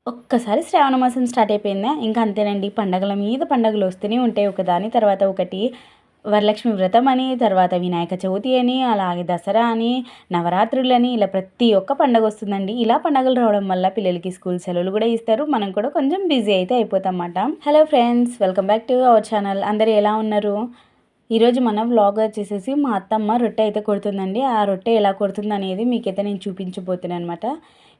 ఒక్కసారి శ్రావణ మాసం స్టార్ట్ అయిపోయిందా ఇంకా అంతేనండి. పండగల మీద పండగలు వస్తూనే ఉంటాయి ఒకదాని తర్వాత ఒకటి. వరలక్ష్మి వ్రతం అని, తర్వాత వినాయక చవితి అని, అలాగే దసరా అని, నవరాత్రులని ఇలా ప్రతి ఒక్క పండగ వస్తుందండి. ఇలా పండగలు రావడం వల్ల పిల్లలకి స్కూల్ సెలవులు కూడా ఇస్తారు. మనం కూడా కొంచెం బిజీ అయితే అయిపోతామన్నమాట. Hello friends, welcome back to our channel. అందరూ ఎలా ఉన్నారు? ఈరోజు మన వ్లాగ్ వచ్చేసేసి మా అత్తమ్మ రొట్టె అయితే కొడుతుందండి. ఆ రొట్టె ఎలా కొడుతుందనేది మీకైతే నేను చూపించబోతున్నాను అనమాట.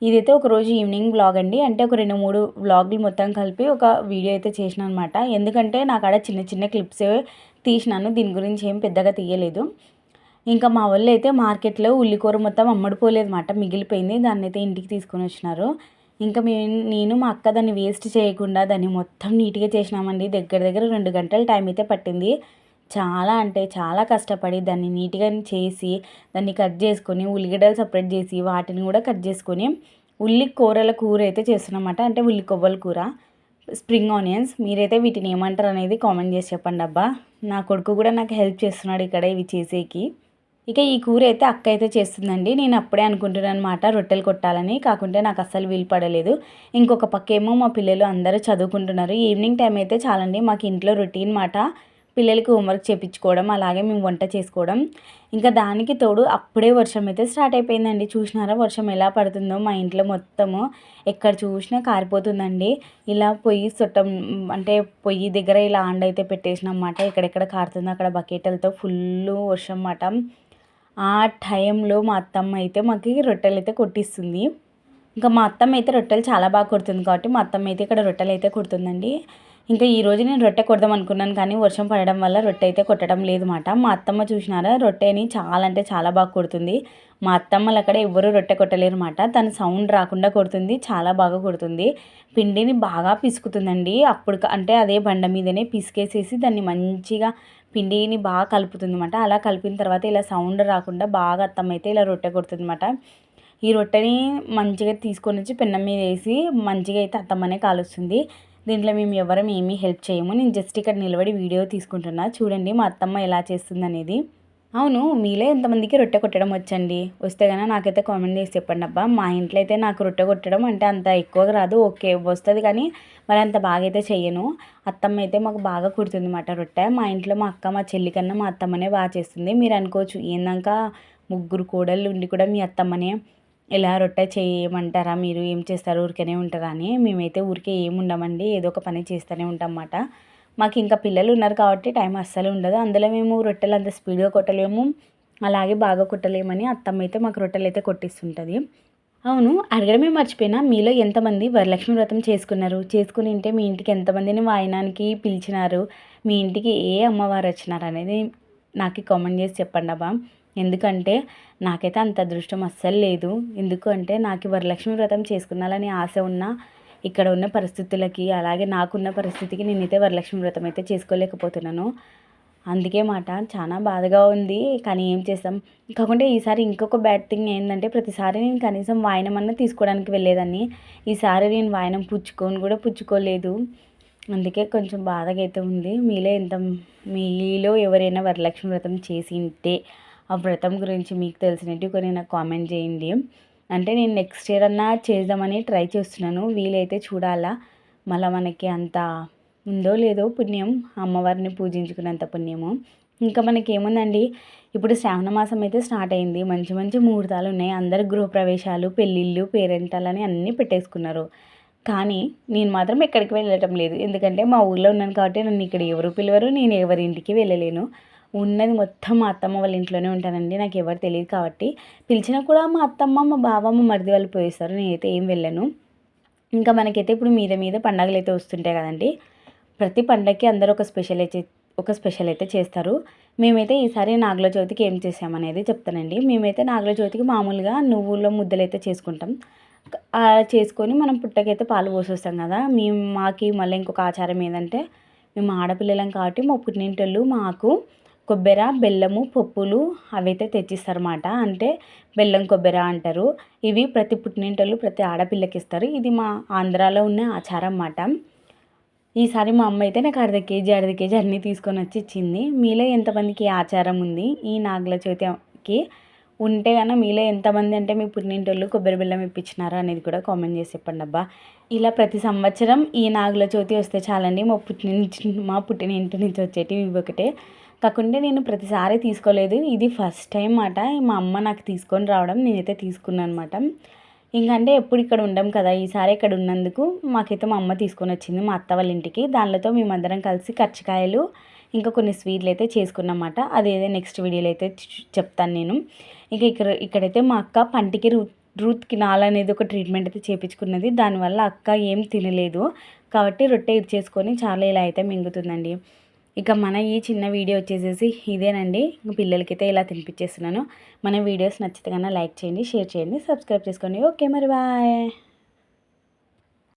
ఇదైతే ఒకరోజు ఈవినింగ్ వ్లాగ్ అండి. అంటే ఒక 2, 3 వ్లాగులు మొత్తం కలిపి ఒక వీడియో అయితే చేసినా అనమాట. ఎందుకంటే నాకాడ చిన్న చిన్న క్లిప్స్ తీసినాను. దీని గురించి ఏం పెద్దగా తీయలేదు. ఇంకా మా వాళ్ళు అయితే మార్కెట్లో ఉల్లికూర మొత్తం అమ్మడిపోలేదన్నమాట, మిగిలిపోయింది. దాన్ని అయితే ఇంటికి తీసుకొని వచ్చినారు. ఇంకా నేను మా అక్క దాన్ని వేస్ట్ చేయకుండా దాన్ని మొత్తం నీట్గా చేసినామండి. దగ్గర దగ్గర 2 గంటల టైం అయితే పట్టింది. చాలా అంటే చాలా కష్టపడి దాన్ని నీట్గా చేసి దాన్ని కట్ చేసుకొని ఉల్లిగడ్డలు సపరేట్ చేసి వాటిని కూడా కట్ చేసుకొని ఉల్లి కూరల కూర అయితే చేస్తున్నమాట. అంటే ఉల్లి కొవ్వల కూర, స్ప్రింగ్ ఆనియన్స్. మీరైతే వీటిని ఏమంటారు అనేది కామెంట్ చేసి చెప్పండి అబ్బా. నా కొడుకు కూడా నాకు హెల్ప్ చేస్తున్నాడు ఇక్కడ ఇవి చేసేకి. ఇక ఈ కూర అయితే అక్క అయితే చేస్తుందండి. నేను అప్పుడే అనుకుంటున్నాను అనమాట రొట్టెలు కొట్టాలని, కాకుంటే నాకు అస్సలు వీలు పడలేదు. ఇంకొక పక్క ఏమో మా పిల్లలు అందరూ చదువుకుంటున్నారు. ఈవినింగ్ టైం అయితే చాలండి మాకు ఇంట్లో రొటీన్ మాట. పిల్లలకి హోంవర్క్ చేయించుకోవడం, అలాగే మేము వంట చేసుకోవడం. ఇంకా దానికి తోడు అప్పుడే వర్షం అయితే స్టార్ట్ అయిపోయిందండి. చూసినారా వర్షం ఎలా పడుతుందో? మా ఇంట్లో మొత్తము ఎక్కడ చూసినా కారిపోతుందండి. ఇలా పొయ్యి చుట్టం అంటే పొయ్యి దగ్గర ఇలా ఆండ అయితే పెట్టేసినమాట. ఎక్కడెక్కడ కారుతుందో అక్కడ బకెట్లతో ఫుల్ వర్షం అన్నమాట. ఆ టైంలో మా అత్తమ్మ అయితే మాకు రొట్టెలు అయితే కొట్టిస్తుంది. ఇంకా మా అత్తమ్మ అయితే రొట్టెలు చాలా బాగా కొడుతుంది కాబట్టి మా అత్తమ్మ అయితే ఇక్కడ రొట్టెలు అయితే కొడుతుందండి. ఇంకా ఈరోజు నేను రొట్టె కొడదాం అనుకున్నాను కానీ వర్షం పడడం వల్ల రొట్టె అయితే కొట్టడం లేదన్నమాట. మా అత్తమ్మ చూసినారా రొట్టెని చాలా అంటే చాలా బాగా కొడుతుంది. మా అత్తమ్మలు అక్కడ ఎవ్వరూ రొట్టె కొట్టలేరు అన్నమాట. తను సౌండ్ రాకుండా కొడుతుంది, చాలా బాగా కొడుతుంది. పిండిని బాగా పిసుకుతుందండి. అప్పుడు అంటే అదే బండ మీదనే పిసికేసేసి దాన్ని మంచిగా పిండిని బాగా కలుపుతుంది అన్నమాట. అలా కలిపిన తర్వాత ఇలా సౌండ్ రాకుండా బాగా అత్తమ్మ అయితే ఇలా రొట్టె కొడుతుంది అన్నమాట. ఈ రొట్టెని మంచిగా తీసుకొని వచ్చి పెన్నం మీద వేసి మంచిగా అయితే అత్తమ్మనే కాలుస్తుంది. దీంట్లో మేము ఎవరం ఏమీ హెల్ప్ చేయము. నేను జస్ట్ ఇక్కడ నిలబడి వీడియో తీసుకుంటున్నా. చూడండి మా అత్తమ్మ ఎలా చేస్తుంది అనేది. అవును, మీలో ఎంతమందికి రొట్టె కొట్టడం వచ్చండి? వస్తే కనుక నాకైతే కామెంట్ చేసి చెప్పండి అబ్బా. మా ఇంట్లో అయితే నాకు రొట్టె కొట్టడం అంటే అంత ఎక్కువగా రాదు. ఓకే వస్తుంది కానీ మరి అంత బాగా అయితే చెయ్యను. అత్తమ్మ అయితే మాకు బాగా కుడుతుంది అన్నమాట రొట్టె. మా ఇంట్లో మా అక్క మా చెల్లి కన్నా మా అత్తమ్మనే బాగా చేస్తుంది. మీరు అనుకోవచ్చు ఏందాక ముగ్గురు కోడళ్ళు ఉండి కూడా మీ అత్తమ్మనే ఇలా రొట్టె చేయమంటారా, మీరు ఏం చేస్తారు ఊరికేనే ఉంటారా అని. మేమైతే ఊరికే ఏమి ఉండమండి, ఏదో ఒక పని చేస్తూనే ఉంటాం అన్నమాట. మాకు ఇంకా పిల్లలు ఉన్నారు కాబట్టి టైం అస్సలు ఉండదు. అందులో మేము రొట్టెలు అంత స్పీడ్గా కొట్టలేము, అలాగే బాగా కొట్టలేమని అత్తమ్మ అయితే మాకు రొట్టెలు అయితే కొట్టిస్తుంటుంది. అవును, అడగడమే మర్చిపోయినా, మీలో ఎంతమంది వరలక్ష్మి వ్రతం చేసుకున్నారు? చేసుకుని ఉంటే మీ ఇంటికి ఎంతమందిని వాయనానికి పిలిచినారు? మీ ఇంటికి ఏ అమ్మవారు వచ్చినారు అనేది నాకు కామెంట్ చేసి చెప్పండి అబ్బా. ఎందుకంటే నాకైతే అంత అదృష్టం అస్సలు లేదు. ఎందుకు అంటే నాకు వరలక్ష్మి వ్రతం చేసుకున్నాలని ఆశ ఉన్న ఇక్కడ ఉన్న పరిస్థితులకి, అలాగే నాకున్న పరిస్థితికి నేనైతే వరలక్ష్మి వ్రతం అయితే చేసుకోలేకపోతున్నాను. అందుకే మాట చాలా బాధగా ఉంది. కానీ ఏం చేస్తాం. కాకుంటే ఈసారి ఇంకొక బ్యాడ్ థింగ్ ఏంటంటే ప్రతిసారి నేను కనీసం వాయనమన్నా తీసుకోవడానికి వెళ్ళేదాన్ని. ఈసారి నేను వాయనం పుచ్చుకోలేదు. అందుకే కొంచెం బాధగా అయితే ఉంది. మీలో ఎవరైనా వరలక్ష్మి వ్రతం చేసి ఉంటే ఆ వ్రతం గురించి మీకు తెలిసినట్టు కొన్ని నాకు కామెంట్ చేయండి. అంటే నేను నెక్స్ట్ ఇయర్ అన్నా చేద్దామని ట్రై చేస్తున్నాను. వీలైతే చూడాలా మళ్ళీ మనకి అంత ఉందో లేదో పుణ్యం, అమ్మవారిని పూజించుకున్నంత పుణ్యము. ఇంకా మనకి ఏముందండి, ఇప్పుడు శ్రావణ మాసం అయితే స్టార్ట్ అయింది. మంచి మంచి ముహూర్తాలు ఉన్నాయి. అందరు గృహప్రవేశాలు, పెళ్ళిళ్ళు, పేరెంటాలని అన్నీ పెట్టేసుకున్నారు. కానీ నేను మాత్రం ఎక్కడికి వెళ్ళటం లేదు. ఎందుకంటే మా ఊళ్ళో ఉన్నాను కాబట్టి నన్ను ఇక్కడ ఎవరు పిలవరు, నేను ఎవరి ఇంటికి వెళ్ళలేను. ఉన్నది మొత్తం మా అత్తమ్మ వాళ్ళ ఇంట్లోనే ఉంటానండి. నాకు ఎవరు తెలియదు కాబట్టి పిలిచినా కూడా మా అత్తమ్మ, మా బావ, మా మరిది వాళ్ళు పోయేస్తారు. నేనైతే ఏం వెళ్ళను. ఇంకా మనకైతే ఇప్పుడు మీద మీద పండగలు అయితే వస్తుంటాయి కదండి. ప్రతి పండగకి అందరూ ఒక స్పెషల్ అయితే చేస్తారు. మేమైతే ఈసారి నాగుల చవితికి ఏం చేసామనేది చెప్తానండి. మేమైతే నాగుల చవితికి మామూలుగా నువ్వుల ముద్దలు అయితే చేసుకుంటాం. అలా చేసుకొని మనం పుట్టకైతే పాలు పోసొస్తాం కదా. మాకి మళ్ళీ ఇంకొక ఆచారం ఏంటంటే, మేము ఆడపిల్లలం కాబట్టి మా పుట్టినింటోళ్ళు మాకు కొబ్బెర, బెల్లము, పప్పులు అవైతే తెచ్చిస్తారన్నమాట. అంటే బెల్లం కొబ్బెర అంటారు. ఇవి ప్రతి పుట్టినింటోళ్ళు ప్రతి ఆడపిల్లకి ఇస్తారు. ఇది మా ఆంధ్రాలో ఉన్న ఆచారం అన్నమాట. ఈసారి మా అమ్మ అయితే నాకు అర్ధ కేజీ అన్నీ తీసుకొని వచ్చి ఇచ్చింది. మీలో ఎంతమందికి ఈ ఆచారం ఉంది? ఈ నాగుల చవితికి ఉంటే కనుక మీలో ఎంతమంది అంటే మీ పుట్టినింటోళ్ళు కొబ్బరి బెల్లం ఇప్పించినారా అనేది కూడా కామెంట్ చేసి చెప్పండి అబ్బా. ఇలా ప్రతి సంవత్సరం ఈ నాగుల చవితి వస్తే చాలండి మా పుట్టిన ఇంటి నుంచి వచ్చేటివి ఇవి ఒకటే. కాకుంటే నేను ప్రతిసారి తీసుకోలేదు, ఇది ఫస్ట్ టైం మాట. మా అమ్మ నాకు తీసుకొని రావడం, నేనైతే తీసుకున్నాను అనమాట. ఇంకంటే ఎప్పుడు ఇక్కడ ఉండం కదా, ఈసారి ఇక్కడ ఉన్నందుకు మాకైతే మా అమ్మ తీసుకొని వచ్చింది మా అత్త వాళ్ళ ఇంటికి. దానితో మేమందరం కలిసి కర్జికాయలు ఇంకా కొన్ని స్వీట్లు అయితే చేసుకున్నమాట. అదేదో నెక్స్ట్ వీడియోలో అయితే చెప్తాను నేను. ఇక ఇక్కడైతే మా అక్క పంటికి రూట్ కెనాల్ అనేది ఒక ట్రీట్మెంట్ అయితే చేయించుకున్నది. దానివల్ల అక్క ఏం తినలేదు కాబట్టి రొట్టె ఇచ్చేసుకొని చాలా ఇలా అయితే మింగుతుందండి. ఇక మన ఈ చిన్న వీడియో వచ్చేసేసి ఇదేనండి. పిల్లలకైతే ఇలా తినిపించేస్తున్నాను. మన వీడియోస్ నచ్చితే కన్నా లైక్ చేయండి, షేర్ చేయండి, సబ్స్క్రైబ్ చేసుకోండి. ఓకే మరి బాయ్.